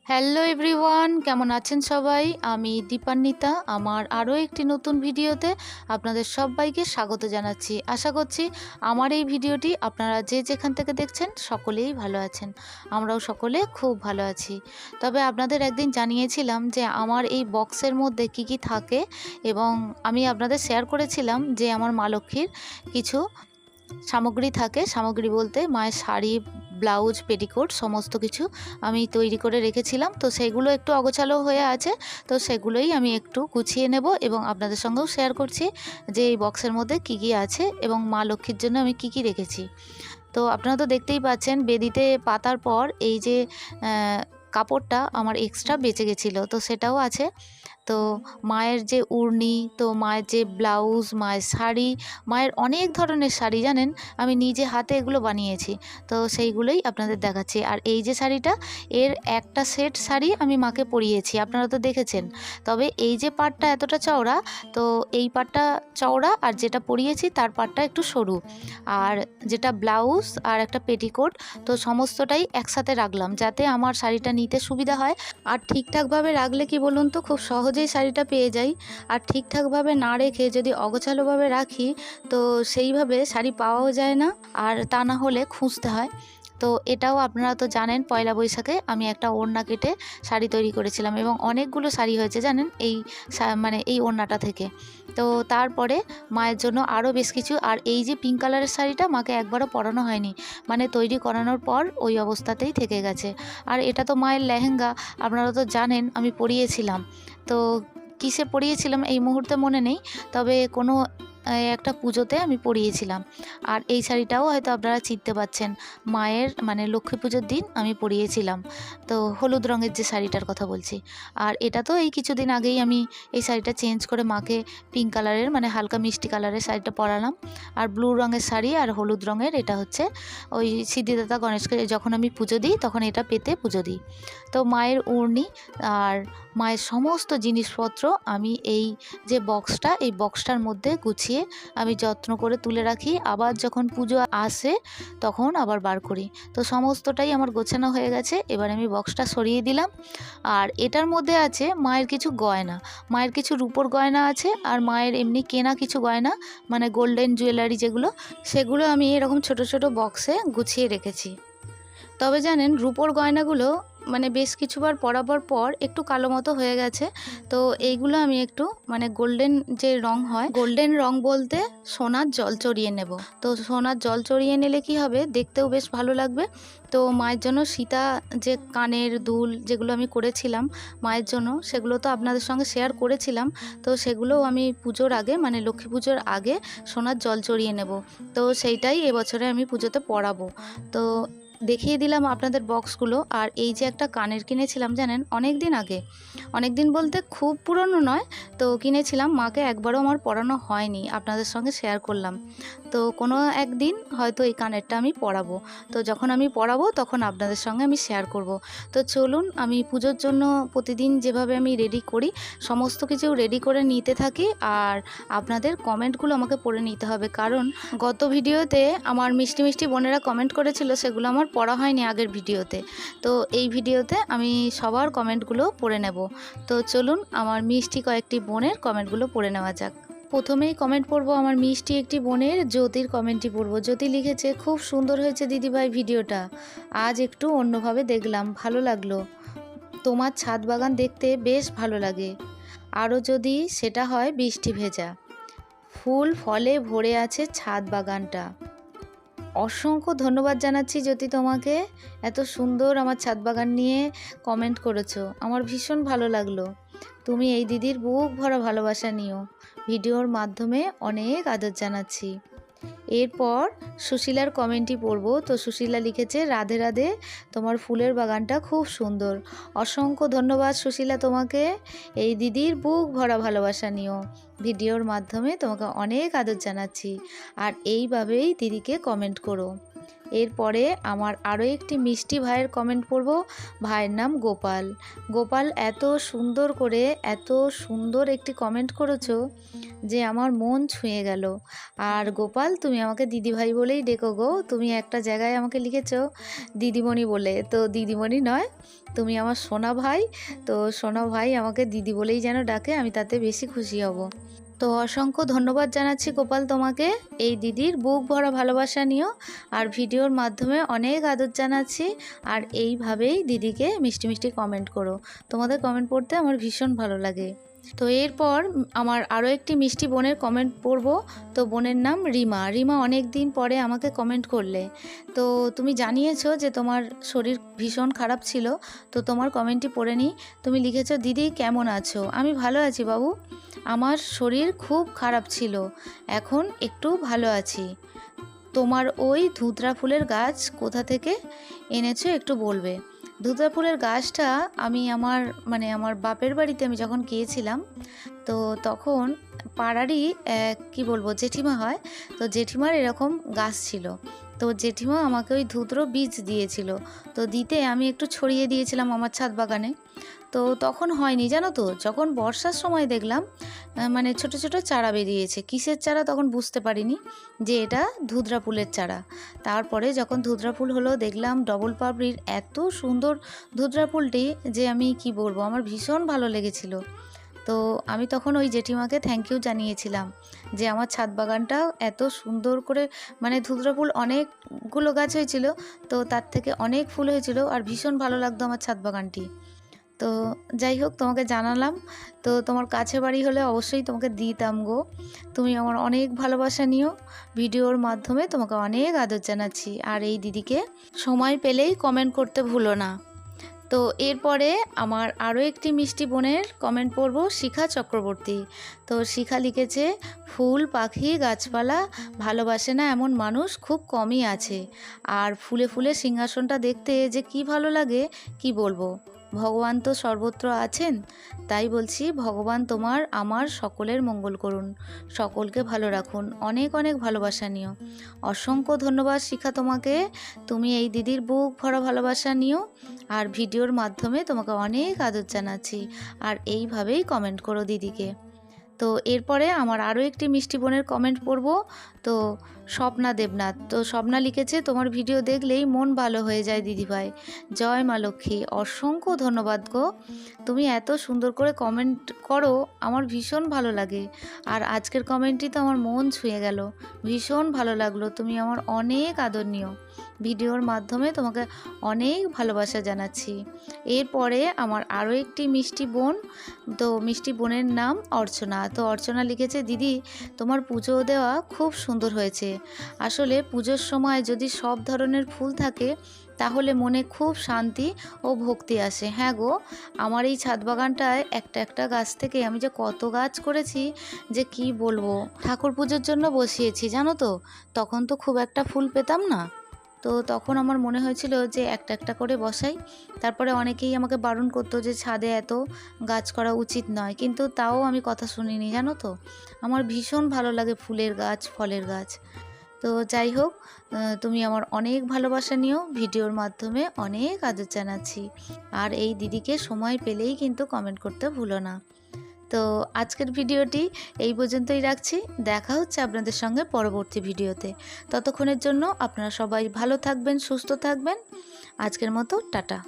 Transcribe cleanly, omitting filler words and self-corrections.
Hello everyone, কেমন আছেন সবাই? আমি দীপান্বিতা। আমার আরও একটি নতুন ভিডিওতে আপনাদের সবাইকে স্বাগত জানাচ্ছি। আশা করছি আমার এই ভিডিওটি আপনারা যে যেখান থেকে দেখছেন সকলেই ভালো আছেন। আমরাও সকলে খুব ভালো আছি। তবে আপনাদের একদিন জানিয়েছিলাম যে আমার এই বক্সের মধ্যে কি কি থাকে, এবং আমি আপনাদের শেয়ার করেছিলাম যে আমার মা লক্ষ্মীর কিছু সামগ্রী থাকে। সামগ্রী বলতে মায়ের শাড়ি, ব্লাউজ, পেটিকোট সমস্ত কিছু আমি তৈরি করে রেখেছিলাম। তো সেগুলো একটু অগোছালো হয়ে আছে, তো সেগুলোই আমি একটু গুছিয়ে নেব এবং আপনাদের সঙ্গেও শেয়ার করছি যে এই বক্সের মধ্যে কি কি আছে এবং মা লক্ষ্মীর জন্য আমি কি কি রেখেছি। তো আপনারা তো দেখতেই পাচ্ছেন, বেদিতে পাতার পর এই যে কাপড়টা আমার এক্সট্রা বেঁচে গেছিলো, তো সেটাও আছে। তো মায়ের যে উড়নি, তো মায়ের যে ব্লাউজ, মায়ের শাড়ি, মায়ের অনেক ধরনের শাড়ি জানেন, আমি নিজে হাতে এগুলো বানিয়েছি। তো সেইগুলোই আপনাদের দেখাচ্ছি। আর এই যে শাড়িটা, এর একটা সেট শাড়ি আমি মাকে পরিয়েছি, আপনারা তো দেখেছেন। তবে এই যে পাটটা এতটা চওড়া, তো এই পাটটা চওড়া, আর যেটা পরিয়েছি তার পাটটা একটু সরু। আর যেটা ব্লাউজ আর একটা পেটিকোট, তো সমস্তটাই একসাথে রাখলাম যাতে আমার শাড়িটা নিতে সুবিধা হয়। আর ঠিকঠাকভাবে রাখলে কি বলুন তো, খুব সহজেই শাড়িটা পেয়ে যাই। আর ঠিকঠাকভাবে না রেখে যদি অগোছালোভাবে রাখি, তো সেইভাবে শাড়ি পাওয়াও যায় না, আর তা না হলে খুঁজতে হয়। তো এটাও আপনারা তো জানেন, পয়লা বৈশাখে আমি একটা ওড়না কেটে শাড়ি তৈরি করেছিলাম এবং অনেকগুলো শাড়ি হয়েছে জানেন এই মানে এই ওড়নাটা থেকে। তো তারপরে মায়ের জন্য আরও বেশ কিছু, আর এই যে পিঙ্ক কালারের শাড়িটা মাকে একবারও পরানো হয়নি, মানে তৈরি করানোর পর ওই অবস্থাতেই থেকে গেছে। আর এটা তো মায়ের লেহেঙ্গা, আপনারা তো জানেন আমি পরিয়েছিলাম। তো কিসে পরিয়েছিলাম এই মুহূর্তে মনে নেই, তবে কোনো একটা পুজোতে আমি পরিয়েছিলাম। আর এই শাড়িটাও হয়তো আপনারা চিনতে পারছেন, মায়ের মানে লক্ষ্মী পুজোর দিন আমি পরিয়েছিলাম। তো হলুদ রঙের যে শাড়িটার কথা বলছি। আর এটা তো এই কিছুদিন আগেই আমি এই শাড়িটা চেঞ্জ করে মাকে পিঙ্ক কালারের, মানে হালকা মিষ্টি কালারের শাড়িটা পরালাম। আর ব্লু রঙের শাড়ি আর হলুদ রঙের, এটা হচ্ছে ওই সিদ্ধিদাতা গণেশকে যখন আমি পুজো দিই তখন এটা পেতে পুজো দিই। তো মায়ের উড়নি আর মায়ের সমস্ত জিনিসপত্র আমি এই যে বক্সটা, এই বক্সটার মধ্যে গুছিয়ে আমি যত্ন করে তুলে রাখি। আবার যখন পুজো আসে তখন আবার বার করি। তো সমস্তটাই আমার গোছানো হয়ে গেছে। এবার আমি বক্সটা সরিয়ে দিলাম। আর এটার মধ্যে আছে মায়ের কিছু গয়না, মায়ের কিছু রূপোর গয়না আছে, আর মায়ের এমনি কেনা কিছু গয়না, মানে গোল্ডেন জুয়েলারি যেগুলো, সেগুলো আমি এরকম ছোট ছোট বক্সে গুছিয়ে রেখেছি। তবে জানেন, রূপোর গয়নাগুলো মানে বেশ কিছুবার পরাবার পর একটু কালো মতো হয়ে গেছে। তো এইগুলো আমি একটু মানে গোল্ডেন যে রং হয়, গোল্ডেন রং বলতে সোনার জল চড়িয়ে নেব। তো সোনার জল চড়িয়ে নিলে কি হবে, দেখতেও বেশ ভালো লাগবে। তো মায়ের জন্য সীতা যে কানের দুল যেগুলো আমি করেছিলাম মায়ের জন্য, সেগুলো তো আপনাদের সঙ্গে শেয়ার করেছিলাম। তো সেগুলোও আমি পুজোর আগে, মানে লক্ষ্মী পুজোর আগে সোনার জল চড়িয়ে নেব। তো সেইটাই এবছরে আমি পুজোতে পরাবো। তো দেখিয়ে দিলাম আপনাদের বক্সগুলো। আর এই যে একটা কানের কিনেছিলাম জানেন, অনেক দিন আগে, অনেক দিন বলতে খুব পুরনো নয়, তো কিনেছিলাম, মাকে একবারও আমার পরানো হয়নি, আপনাদের সঙ্গে শেয়ার করলাম। তো কোনো একদিন হয়তো এই কানেরটা আমি পরাবো। তো যখন আমি পরাবো তখন আপনাদের সঙ্গে আমি শেয়ার করব। তো চলুন, আমি পুজোর জন্য প্রতিদিন যেভাবে আমি রেডি করি সমস্ত কিছু রেডি করে নিতে থাকি। আর আপনাদের কমেন্টগুলো আমাকে পড়ে নিতে হবে, কারণ গত ভিডিওতে আমার মিষ্টি মিষ্টি বোনেরা কমেন্ট করেছিল, সেগুলো আমার পড়া হয়নি আগের ভিডিওতে। তো এই ভিডিওতে আমি সবার কমেন্টগুলো পড়ে নেব। তো চলুন, আমার মিষ্টি কয়েকটি বোনের কমেন্টগুলো পড়ে নেওয়া যাক। প্রথমেই কমেন্ট পড়বো আমার মিষ্টি একটি বোনের, জ্যোতির কমেন্টটি পড়বো। জ্যোতি লিখেছে, খুব সুন্দর হয়েছে দিদিভাই ভিডিওটা, আজ একটু অন্যভাবে দেখলাম, ভালো লাগলো। তোমার ছাদ বাগান দেখতে বেশ ভালো লাগে, আরও যদি সেটা হয় বৃষ্টি ভেজা, ফুল ফলে ভরে আছে ছাদ বাগানটা। অসংখ্য ধন্যবাদ জানাচ্ছি জ্যোতি তোমাকে, এত সুন্দর আমার ছাদ বাগান নিয়ে কমেন্ট করেছো, আমার ভীষণ ভালো লাগলো। তুমি এই দিদির বুক ভরা ভালোবাসা নিও, ভিডিওর মাধ্যমে অনেক আদর জানাচ্ছি। এরপর সুশীলার কমেন্টই পড়ব। তো সুশীলা লিখেছে, রাধে রাধে, তোমার ফুলের বাগানটা খুব সুন্দর। অসংখ্য ধন্যবাদ সুশীলা তোমাকে, এই দিদির বুক ভরা ভালোবাসা নিও, ভিডিওর মাধ্যমে তোমাকে অনেক আদর জানাচ্ছি। আর এইভাবেই দিদিকে কমেন্ট করো। এরপরে আমার আরও একটি মিষ্টি ভাইয়ের কমেন্ট পড়ব। ভাইয়ের নাম গোপাল। গোপাল এত সুন্দর করে, এত সুন্দর একটি কমেন্ট করেছো, যে আমার মন ছুঁয়ে গেল। আর গোপাল, তুমি আমাকে দিদিভাই বলেই ডেকো গো। তুমি একটা জায়গায় আমাকে লিখেছো দিদিমণি বলে, তো দিদিমণি নয়, তুমি আমার সোনা ভাই। তো সোনা ভাই আমাকে দিদি বলেই যেন ডাকে, আমি তাতে বেশি খুশি হব। তো অসংখ্য ধন্যবাদ জানাচ্ছি গোপাল তোমাকে। এই দিদির বুক ভরা ভালোবাসা নিও, আর ভিডিওর মাধ্যমে অনেক আদর জানাচ্ছি। আর এইভাবেই দিদিকে মিষ্টি মিষ্টি কমেন্ট করো, তোমাদের কমেন্ট পড়তে আমার ভীষণ ভালো লাগে। তো এরপর আমার আরও একটি মিষ্টি বোনের কমেন্ট পড়ব। তো বোনের নাম রিমা। রিমা অনেক দিন পরে আমাকে কমেন্ট করলে। তো তুমি জানিয়েছো যে তোমার শরীর ভীষণ খারাপ ছিল, তো তোমার কমেন্টটি পড়ে নিই। তুমি লিখেছো, দিদি কেমন আছো? আমি ভালো আছি বাবু, আমার শরীর খুব খারাপ ছিল, এখন একটু ভালো আছি। তোমার ওই ধুতরা ফুলের গাছ কোথা থেকে এনেছো একটু বলবে? ধুতরা ফুলের গাছটা আমি আমার বাপের বাড়িতে আমি যখন গিয়েছিলাম, তো তখন পাড়ারই কি বলবো, জেঠিমা হয়, তো জেঠিমার এরকম গাছ ছিল। তো জেঠিমা আমাকে ওই ধুতরো বীজ দিয়েছিল, তো দিতে আমি একটু ছড়িয়ে দিয়েছিলাম আমার ছাদ বাগানে। তো তখন হয়নি জানো তো, যখন বর্ষার সময় দেখলাম ছোট ছোট চারা বেরিয়েছে। কিসের চারা তখন বুঝতে পারিনি যে এটা ধুতরা ফুলের চারা। তারপরে যখন ধুতরা ফুল হলো, দেখলাম ডবল পাপড়ির এত সুন্দর ধুতরা ফুলটি, যে আমি কি বলবো, আমার ভীষণ ভালো লেগেছিল। তো আমি তখন ওই জেঠিমাকে থ্যাংক ইউ জানিয়েছিলাম যে আমার ছাদ বাগানটা এত সুন্দর করে, ধুতরা ফুল অনেকগুলো গাছ হয়েছিল, তো তার থেকে অনেক ফুল হয়েছিল, আর ভীষণ ভালো লাগতো আমার ছাদ বাগানটি। তো যাই হোক, তোমাকে জানালাম। তো তোমার কাছে বাড়ি হলে অবশ্যই তোমাকে দিতাম গো। তুমি আমার অনেক ভালোবাসা নিও, ভিডিওর মাধ্যমে তোমাকে অনেক আদর জানাচ্ছি। আর এই দিদিকে সময় পেলেই কমেন্ট করতে ভুলো না। তো এরপরে আমার আরও একটি মিষ্টি বোনের কমেন্ট পড়ব, শিখা চক্রবর্তী। তো শিখা লিখেছে, ফুল পাখি গাছপালা ভালোবাসে না এমন মানুষ খুব কমই আছে, আর ফুলে ফুলে সিংহাসনটা দেখতে যে কি ভালো লাগে কি বলবো। ভগবান তো সর্বত্র আছেন, তাই বলছি ভগবান তোমার আমার সকলের মঙ্গল করুন, সকলকে ভালো রাখুন, অনেক অনেক ভালোবাসা নিও। অসংখ্য ধন্যবাদ শিখা তোমাকে, তুমি এই দিদির বুক ভরা ভালোবাসা নিও, আর ভিডিওর মাধ্যমে তোমাকে অনেক আদর জানাচ্ছি। আর এইভাবেই কমেন্ট করো দিদিকে। তো এরপরে আমার আরও একটি মিষ্টি বোনের কমেন্ট পড়ব। তো স্বপ্না দেবনাথ। তো স্বপ্না লিখেছে, তোমার ভিডিও দেখলেই মন ভালো হয়ে যায় দিদিভাই, জয় মা লক্ষ্মী। অসংখ্য ধন্যবাদ গো, তুমি এত সুন্দর করে কমেন্ট করো, আমার ভীষণ ভালো লাগে। আর আজকের কমেন্টটি তো আমার মন ছুঁয়ে গেল, ভীষণ ভালো লাগলো। তুমি আমার অনেক আদর নিও, ভিডিওর মাধ্যমে তোমাকে অনেক ভালোবাসা জানাচ্ছি। এরপরে আমার আরও একটি মিষ্টি বোন। তো মিষ্টি বোনের নাম অর্চনা। তো অর্চনা লিখেছে, দিদি তোমার পুজো দেওয়া খুব সুন্দর হয়েছে। আসলে পুজোর সময় যদি সব ধরনের ফুল থাকে তাহলে মনে খুব শান্তি ও ভক্তি আসে। হ্যাঁ গো, আমার এই ছাদ বাগানটায় একটা একটা গাছ থেকে আমি যে কত গাছ করেছি যে কি বলবো। ঠাকুর পুজোর জন্য বসিয়েছি জানো তো, তখন তো খুব একটা ফুল পেতাম না, তো তখন আমার মনে হয়েছিল যে একটা একটা করে বসাই। তারপরে অনেকেই আমাকে বারণ করতো যে ছাদে এত গাছ করা উচিত নয়, কিন্তু তাও আমি কথা শুনিনি জানো তো। আমার ভীষণ ভালো লাগে ফুলের গাছ, ফলের গাছ। তো যাই হোক, তুমি আমার অনেক ভালোবাসা নিও, ভিডিওর মাধ্যমে অনেক আদর জানাচ্ছি। আর এই দিদিকে সময় পেলেই কিন্তু কমেন্ট করতে ভুলো না। তো আজকের ভিডিওটি এই পর্যন্তই রাখছি, দেখা হচ্ছে আপনাদের সঙ্গে পরবর্তী ভিডিওতে। ততক্ষণের জন্য আপনারা সবাই ভালো থাকবেন, সুস্থ থাকবেন। আজকের মতো টাটা।